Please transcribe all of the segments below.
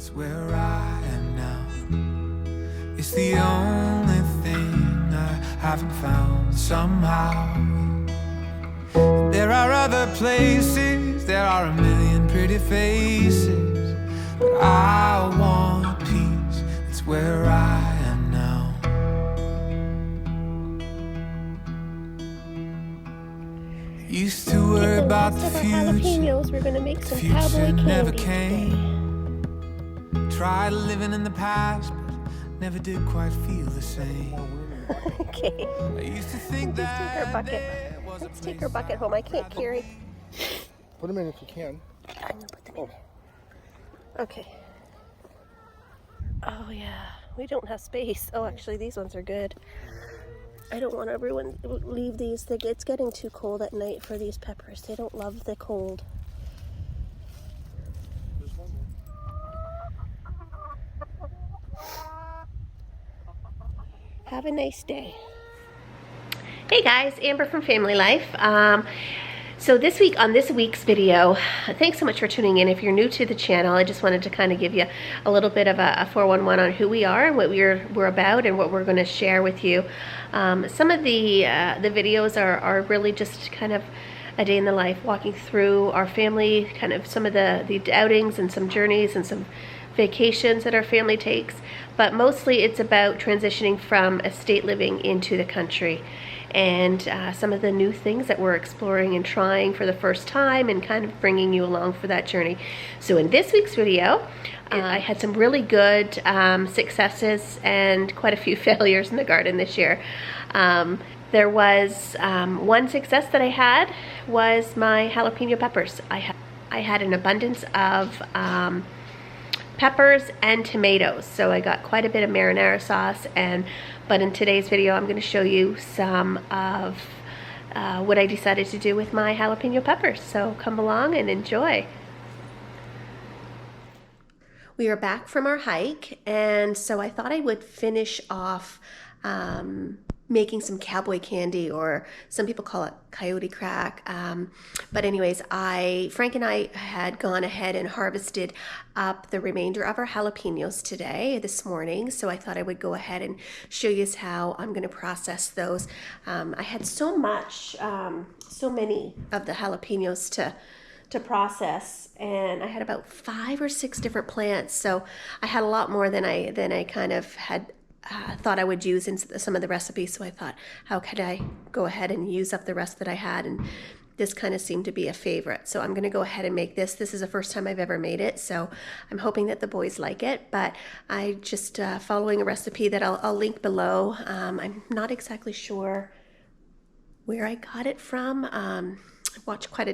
It's where I am now. It's the only thing I haven't found somehow. There are other places, there are a million pretty faces, but I want peace. It's where I am now. Used to worry about the future. Jalapenos. We're gonna make some Future Cowboy never Candy came. Tried living in the past, but never did quite feel the same. Okay. I used to think Let's take our that bucket. Let's take our bucket home. I can't carry. Put them in if you can. I'm gonna put them in. Okay. Oh yeah, we don't have space. Oh, actually, these ones are good. I don't want everyone to leave these. It's getting too cold at night for these peppers. They don't love the cold. Have a nice day. Hey guys, Amber from Family Life. So this week, on this week's video, thanks so much for tuning in. If you're new to the channel, I just wanted to kind of give you a little bit of a 411 on who we are and what we're about and what we're going to share with you. Some of the videos are really just kind of a day in the life, walking through our family, kind of some of the outings and some journeys and some vacations that our family takes. But mostly it's about transitioning from estate living into the country, and some of the new things that we're exploring and trying for the first time, and kind of bringing you along for that journey. So in this week's video, I had some really good successes and quite a few failures in the garden this year. There was one success that I had was my jalapeno peppers. I had an abundance of peppers and tomatoes, so I got quite a bit of marinara sauce. But in today's video, I'm going to show you some of what I decided to do with my jalapeno peppers. So come along and enjoy. We are back from our hike, and so I thought I would finish off making some cowboy candy, or some people call it Coyote Crack. But anyways, Frank and I had gone ahead and harvested up the remainder of our jalapenos this morning. So I thought I would go ahead and show you how I'm going to process those. I had so many of the jalapenos to process, and I had about 5 or 6 different plants. So I had a lot more than I kind of had thought I would use in some of the recipes. So I thought, how could I go ahead and use up the rest that I had? And this kind of seemed to be a favorite. So I'm going to go ahead and make this. This is the first time I've ever made it, so I'm hoping that the boys like it. But I just following a recipe that I'll link below. I'm not exactly sure where I got it from. I've watched quite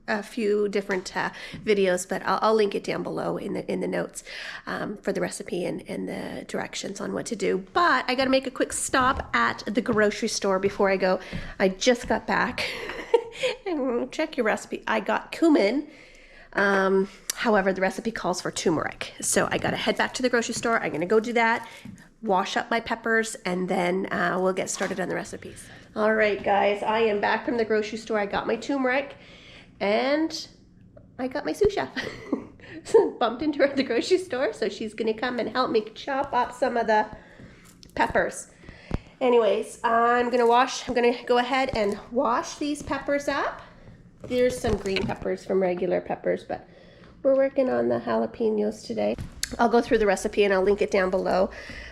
a few different videos, but I'll link it down below in the notes for the recipe and the directions on what to do. But I got to make a quick stop at the grocery store before I go. I just got back. And check your recipe. I got cumin. However, the recipe calls for turmeric. So I got to head back to the grocery store. I'm going to go do that, wash up my peppers, and then we'll get started on the recipes. All right, guys, I am back from the grocery store. I got my turmeric, and I got my sous chef. Bumped into her at the grocery store, so she's going to come and help me chop up some of the peppers. Anyways, I'm going to go ahead and wash these peppers up. There's some green peppers from regular peppers, but we're working on the jalapenos today. I'll go through the recipe and I'll link it down below.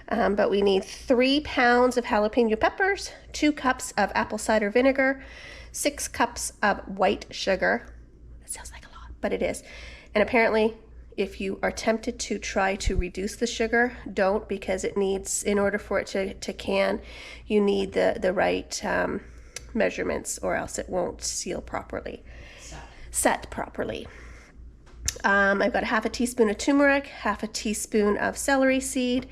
But we need 3 pounds of jalapeno peppers, 2 cups of apple cider vinegar, 6 cups of white sugar. That sounds like a lot, but it is. And apparently, if you are tempted to try to reduce the sugar, don't, because it needs, in order for it to can, you need the right measurements, or else it won't seal properly, set properly. I've got 1/2 teaspoon of turmeric, 1/2 teaspoon of celery seed,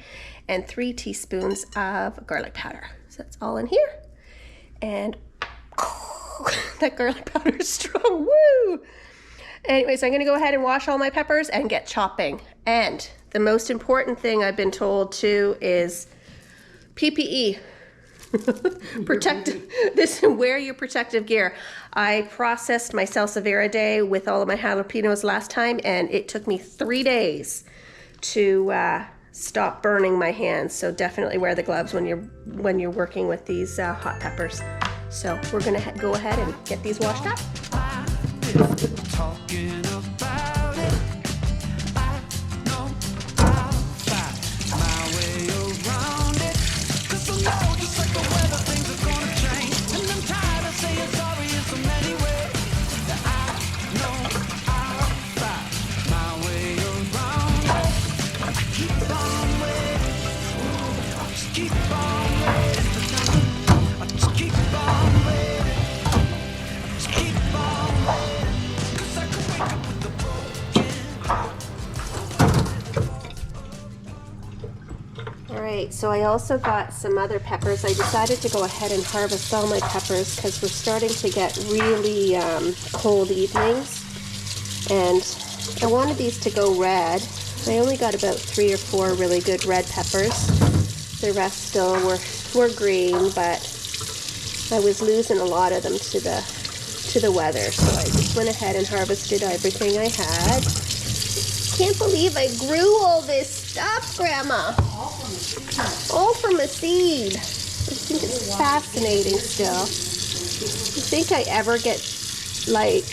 and 3 teaspoons of garlic powder. So that's all in here. And that garlic powder is strong. Woo! Anyways, I'm going to go ahead and wash all my peppers and get chopping. And the most important thing I've been told too is PPE. Wear your protective gear. I processed my salsa verde with all of my jalapenos last time, and it took me 3 days to stop burning my hands. So definitely wear the gloves when you're working with these hot peppers. So we're gonna go ahead and get these washed up. Talking about it, I know I'll find my way around it. 'Cause I know just like the weather, things are gonna change. And I'm tired of saying sorry in so many ways. I know I'll find my way around it. I keep on waiting, I just keep on waiting. I just keep on waiting, I just keep on waiting. Alright, so I also got some other peppers. I decided to go ahead and harvest all my peppers because we're starting to get really cold evenings. And I wanted these to go red. I only got about 3 or 4 really good red peppers. The rest still were green, but I was losing a lot of them to the weather. So I just went ahead and harvested everything I had. Can't believe I grew all this stuff, Grandma. All from a seed. I think it's fascinating still. Do you think I ever get, like,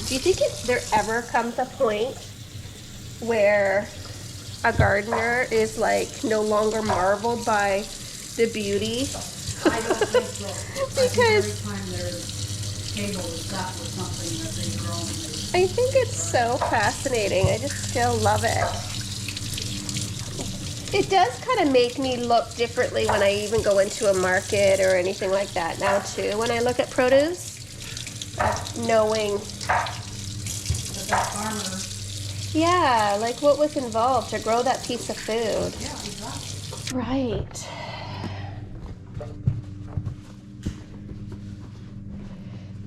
do you think there ever comes a point where a gardener is, like, no longer marveled by the beauty? I don't think so. Because every time their table is got with something that they've grown. I think it's so fascinating. I just still love it. It does kind of make me look differently when I even go into a market or anything like that now too. When I look at produce, knowing, But that farmer, yeah, like what was involved to grow that piece of food. yeah, exactly. Right.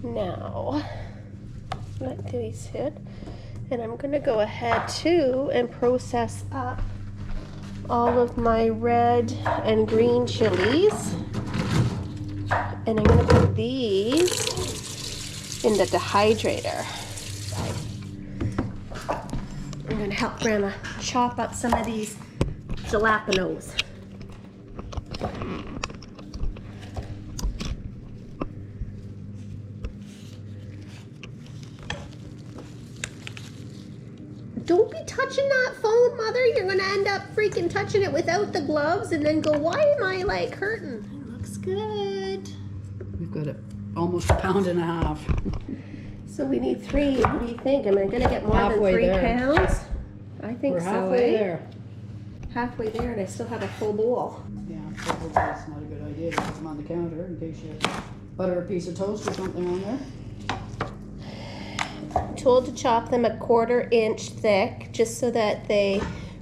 Now, let these hit. And I'm going to go ahead too and process up all of my red and green chilies. And I'm going to put these in the dehydrator. I'm going to help Grandma chop up some of these jalapenos. Don't be touching that phone, Mother. You're gonna end up freaking touching it without the gloves and then go, why am I like hurting? It looks good. We've got it almost 1.5 pounds. So we need 3. What do you think? Am I gonna get more Halfway than 3 there. pounds? I think We're so, halfway eh? there. Halfway there, and I still have a full bowl. Yeah, probably that's not a good idea to put them on the counter in case you butter a piece of toast or something on there. I'm told to chop them a 1/4 inch thick, just so that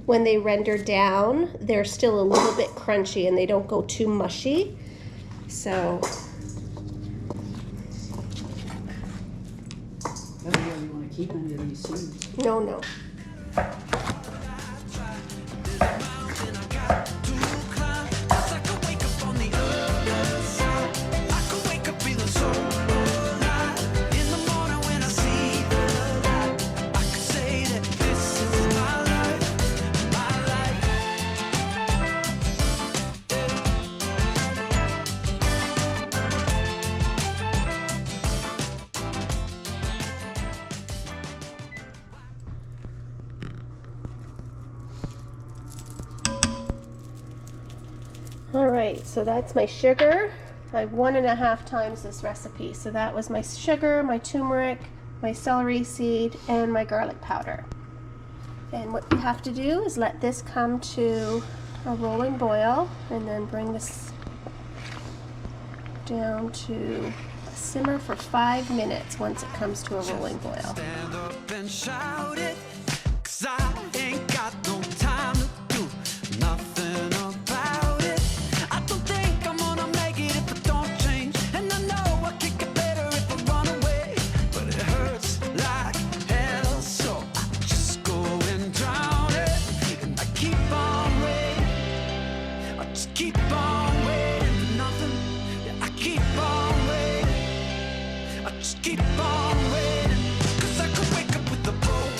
when they render down, they're still a little bit crunchy and they don't go too mushy. So I don't really want to keep any of these seeds. no. Alright, so that's my sugar. I 1.5 times this recipe. So that was my sugar, my turmeric, my celery seed, and my garlic powder. And what you have to do is let this come to a rolling boil and then bring this down to a simmer for 5 minutes once it comes to a rolling boil. Stand up and shout it, 'cause I ain't got no time to do nothing about it. I don't think I'm gonna make it if I don't change, and I know I can get better if I run away, but it hurts like hell, so I just go and drown it, and I keep on waiting, I just keep on waiting for nothing, yeah, I keep on waiting, I just keep on waiting, 'cause I could wake up with a broken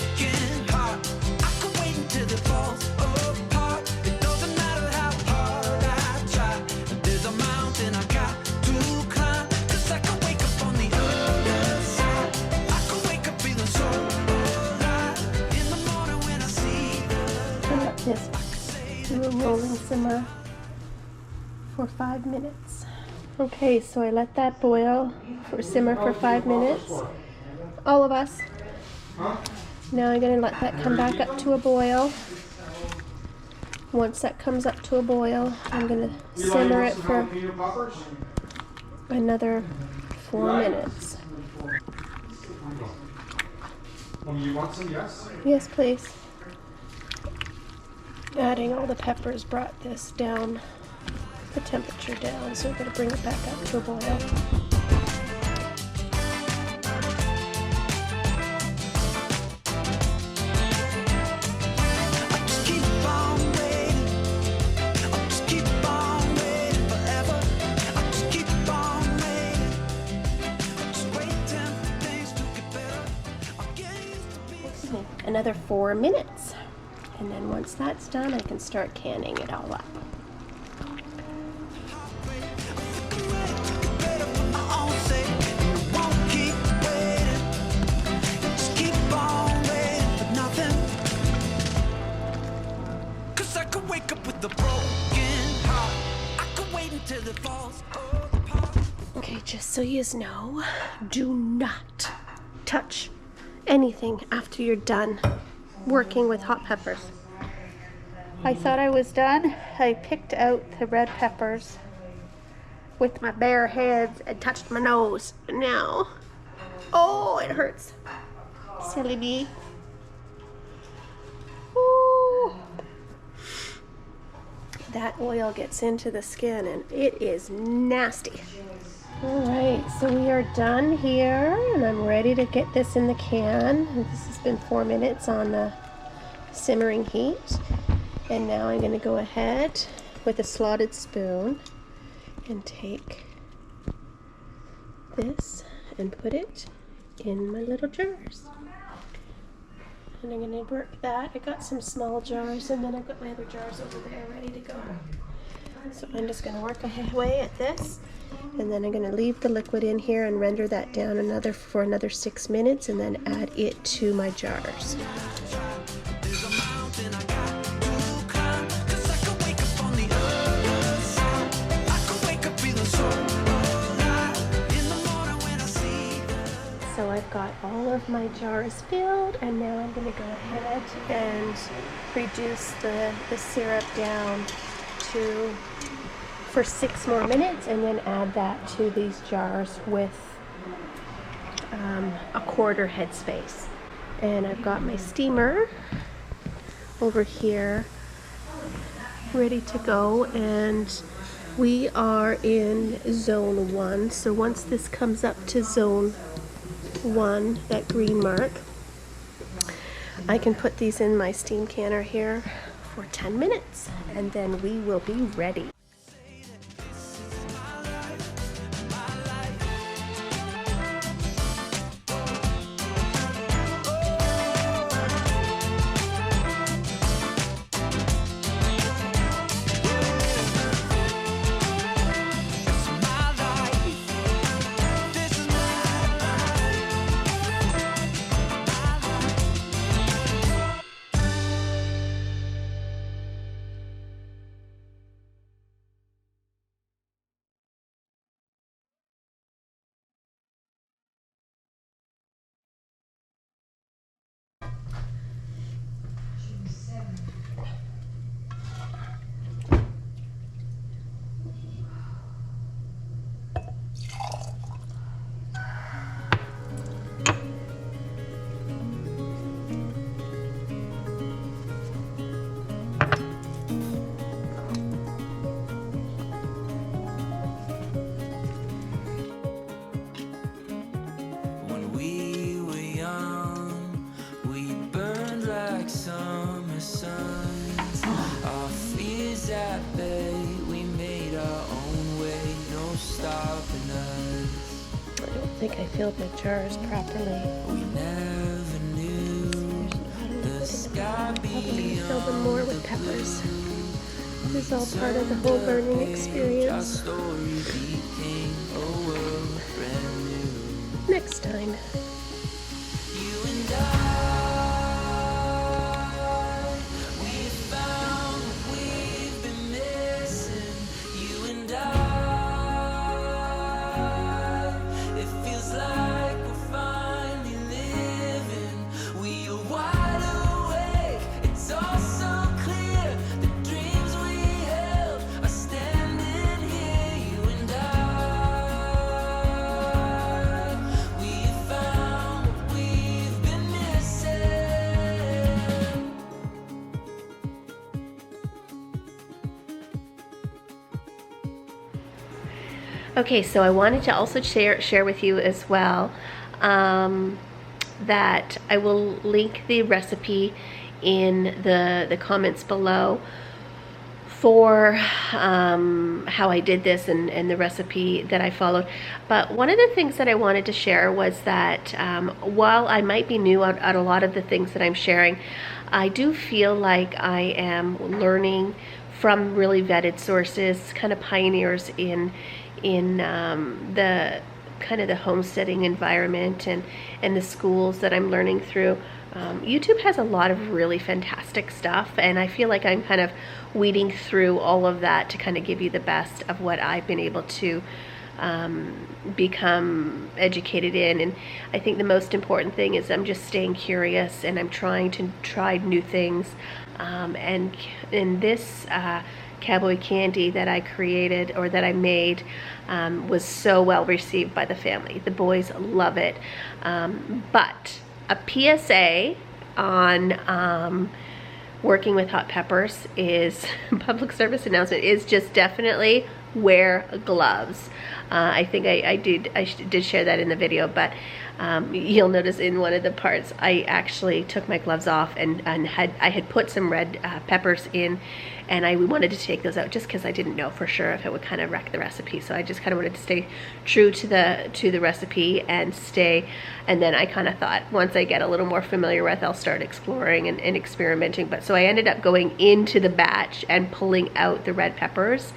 just do a rolling simmer for 5 minutes. Okay, so I let that boil or simmer for 5 minutes. All of us. Now I'm going to let that come back up to a boil. Once that comes up to a boil, I'm going to simmer it for another 4 minutes. You want some, yes? Yes, please. Adding all the peppers brought this down, the temperature down, so we're going to bring it back up to a boil. Another 4 minutes, and then once that's done I can start canning it all up. Okay, just so you know, do not touch anything after you're done working with hot peppers. I thought I was done. I picked out the red peppers with my bare hands and touched my nose. Now, oh, it hurts. Silly me. Ooh. That oil gets into the skin and it is nasty. Alright, so we are done here and I'm ready to get this in the can. This has been 4 minutes on the simmering heat. And now I'm going to go ahead with a slotted spoon and take this and put it in my little jars. And I'm going to work that. I got some small jars and then I've got my other jars over there ready to go. So I'm just going to work away at this. And then I'm going to leave the liquid in here and render that down for another 6 minutes and then add it to my jars. So I've got all of my jars filled and now I'm going to go ahead and reduce the syrup down for 6 more minutes and then add that to these jars with a 1/4 headspace. And I've got my steamer over here ready to go, and we are in zone 1. So once this comes up to zone 1, that green mark, I can put these in my steam canner here for 10 minutes and then we will be ready. I think I filled my jars properly. We never knew the sky probably fill them more with peppers. This is all part of the whole burning experience. Next time. You and I, we found Okay, so I wanted to also share with you as well that I will link the recipe in the comments below for how I did this and the recipe that I followed. But one of the things that I wanted to share was that while I might be new at a lot of the things that I'm sharing, I do feel like I am learning from really vetted sources, kind of pioneers in the kind of the homesteading environment and the schools that I'm learning through. YouTube has a lot of really fantastic stuff, and I feel like I'm kind of weeding through all of that to kind of give you the best of what I've been able to become educated in. And I think the most important thing is I'm just staying curious, and I'm trying to try new things. And in this Cowboy Candy that I created, or that I made, was so well received by the family. The boys love it. But a PSA on working with hot peppers is public service announcement is just definitely wear gloves. I think I did share that in the video, but you'll notice in one of the parts I actually took my gloves off and I had put some red peppers in, and I wanted to take those out just because I didn't know for sure if it would kind of wreck the recipe. So I just kind of wanted to stay true to the recipe and then I kind of thought once I get a little more familiar with, I'll start exploring and experimenting. But so I ended up going into the batch and pulling out the red peppers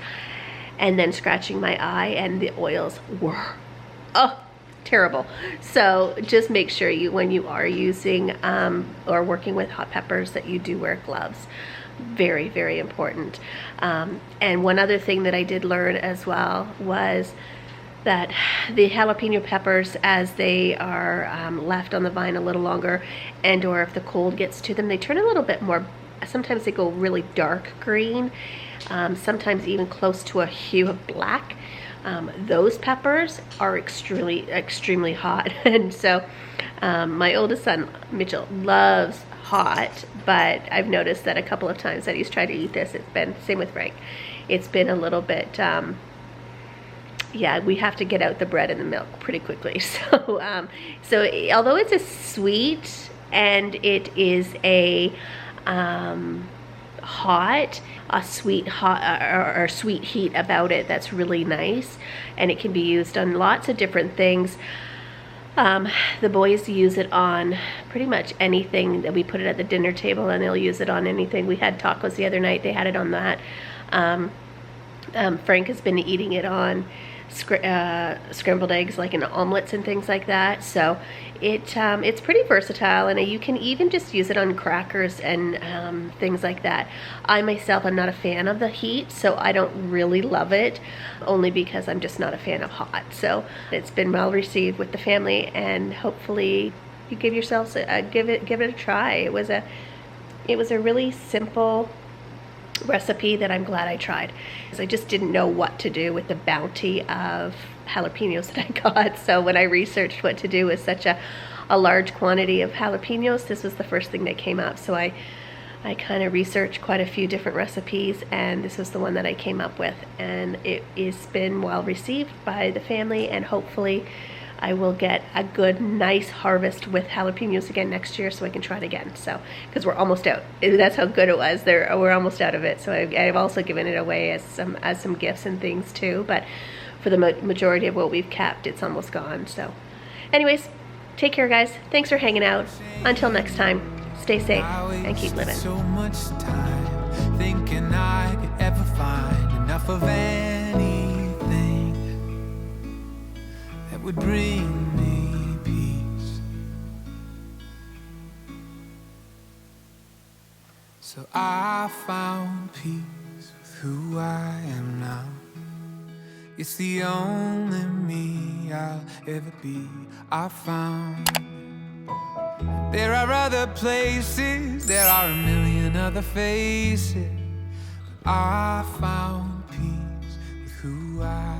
and then scratching my eye, and the oils were terrible. So just make sure when you are using or working with hot peppers that you do wear gloves. Very, very important. And one other thing that I did learn as well was that the jalapeno peppers, as they are left on the vine a little longer, and or if the cold gets to them, they turn a little bit more, sometimes they go really dark green, sometimes even close to a hue of black. Those peppers are extremely hot. And so my oldest son, Mitchell, loves hot, but I've noticed that a couple of times that he's tried to eat this, it's been, same with Frank, it's been a little bit, yeah, we have to get out the bread and the milk pretty quickly. So, although it's a sweet and it is a sweet heat about it that's really nice, and it can be used on lots of different things. The boys use it on pretty much anything that we put it at the dinner table, and they'll use it on anything. We had tacos the other night, they had it on that. Frank has been eating it on scrambled eggs, like in omelets and things like that. So it's pretty versatile, and you can even just use it on crackers and things like that. I myself am not a fan of the heat, so I don't really love it, only because I'm just not a fan of hot. So it's been well received with the family, and hopefully you give yourselves give it a try. It was a really simple recipe that I'm glad I tried, because I just didn't know what to do with the bounty of jalapenos that I got. So when I researched what to do with such a large quantity of jalapenos, this was the first thing that came up. So I kind of researched quite a few different recipes, and this was the one that I came up with, and it has been well received by the family, and hopefully I will get a good, nice harvest with jalapenos again next year, so I can try it again. So, because we're almost out. That's how good it was. We're almost out of it. So I've also given it away as some gifts and things too. But for the majority of what we've kept, it's almost gone. So, anyways, take care, guys. Thanks for hanging out. Until next time, stay safe and keep living. So much time thinking I could ever find enough of anything that would bring me peace. So I found peace with who I am now. It's the only me I'll ever be. I found there are other places, there are a million other faces, but I found peace with who I am.